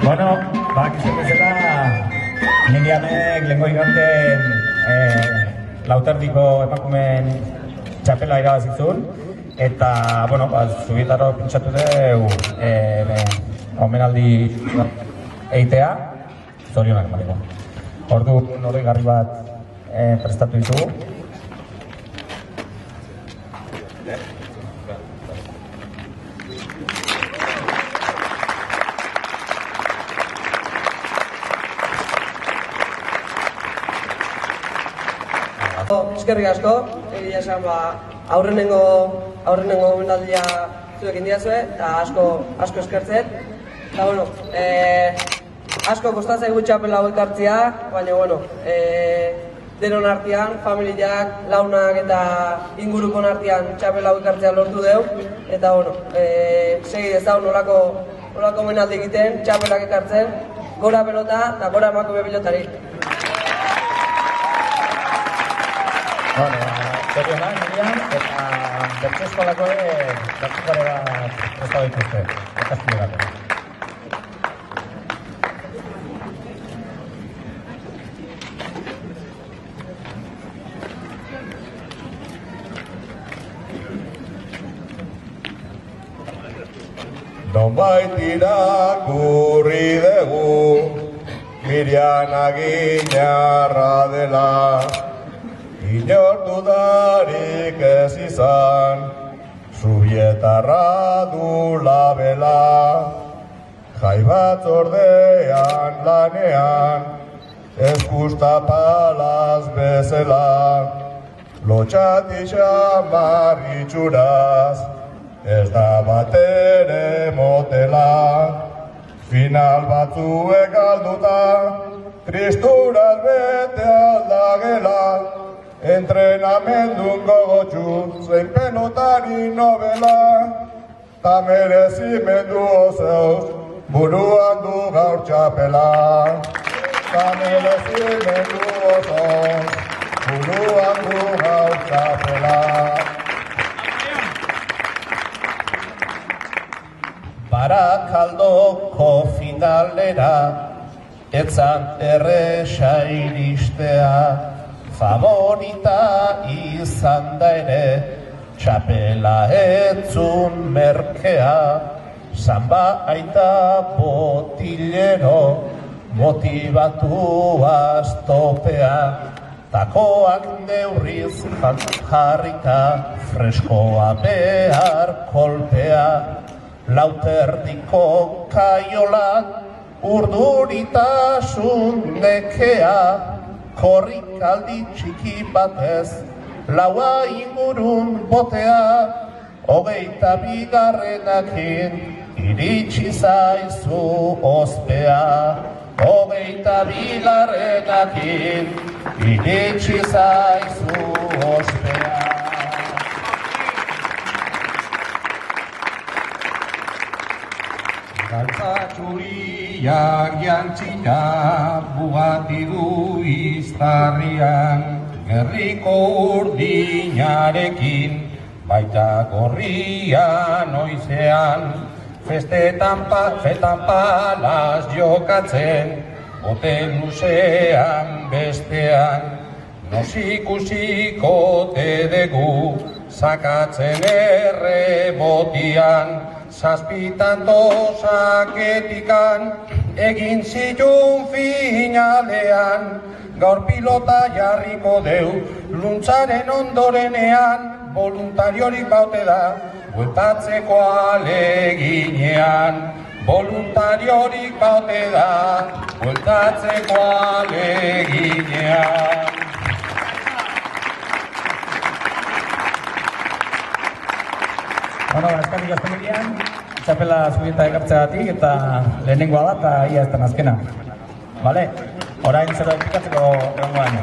Bueno, bakizun bezala, Mindianek lehenko iganten lauterdiko emakumeen txapela irabazizun, eta, bueno, Zubietaro pentsatu dugu omenaldi eitea, zorionak emateko. Ordu norri garri bat prestatu ditugu. Eskerrik asko, egia esan aurrenengo omenaldia zuekin diazue, eta asko eskertzet. Eta, bueno, asko kostatzen zaigu txapela hau ekartzea, baina, bueno, denon artean, familiak, launak eta ingurukon artean txapela hau ekartzea lortu dugu. Eta, bueno, segi dezagun nolako omenaldi egiten, txapelak ekartzen, gora pelota eta gora emakume pilotari. Bueno, zorionak, Miriam, eta bertso eskolako bertsokale bat prestatu dituzte, ikasle bat. Nonbait irakurri dugu, Miriam aginarra dela, inor dudarik ez izan, Zubietarra du labela, jai batzordean lanean, eskustapalaz bezala, lotxatixan barritxuraz, ez da batere motela, final batzuek galduta, tristuraz bete aldagela, entrenamendun gogotxu, zein pelotari nobela, ta merezimendu osoz, buruan du gaur txapela. Ta merezimendu osoz, buruan du gaur txapela. Barakaldoko finalera, etzan erresa iristea, favorita izan da ere, txapela etzun merkea, zanba aita botillero, motibatu aztopea, takoak neurriz jarrika, freskoa behar kolpea, lauterdiko kaiolak, urduritasun nekea, korrikaldi txiki batez, laua ingurun botea, 22. Iritsi zaizu ospea. 22. Iritsi zaizu ospea. Galtza txuriak jantzita bugati du iztarrian, gerriko urdinarekin, baita gorria noizean, festetan palaz jokatzen, boten luzean bestean, nos ikusiko tedegu, sakatzen errebotian, zazpitan dosaketikan, egin zitun finalean, gaur pilota jarriko deu, luntzaren ondorenean, voluntariorik baute da, bueltatzeko aleginean. Voluntariorik baute da, bueltatzeko aleginean. Bueno, eskerrik asko Miriam, txapela Zubieta ekartzeagatik eta lehenengoa da eta ia ez da azkena. Bale, orain zer da pikatzeko egongo baino.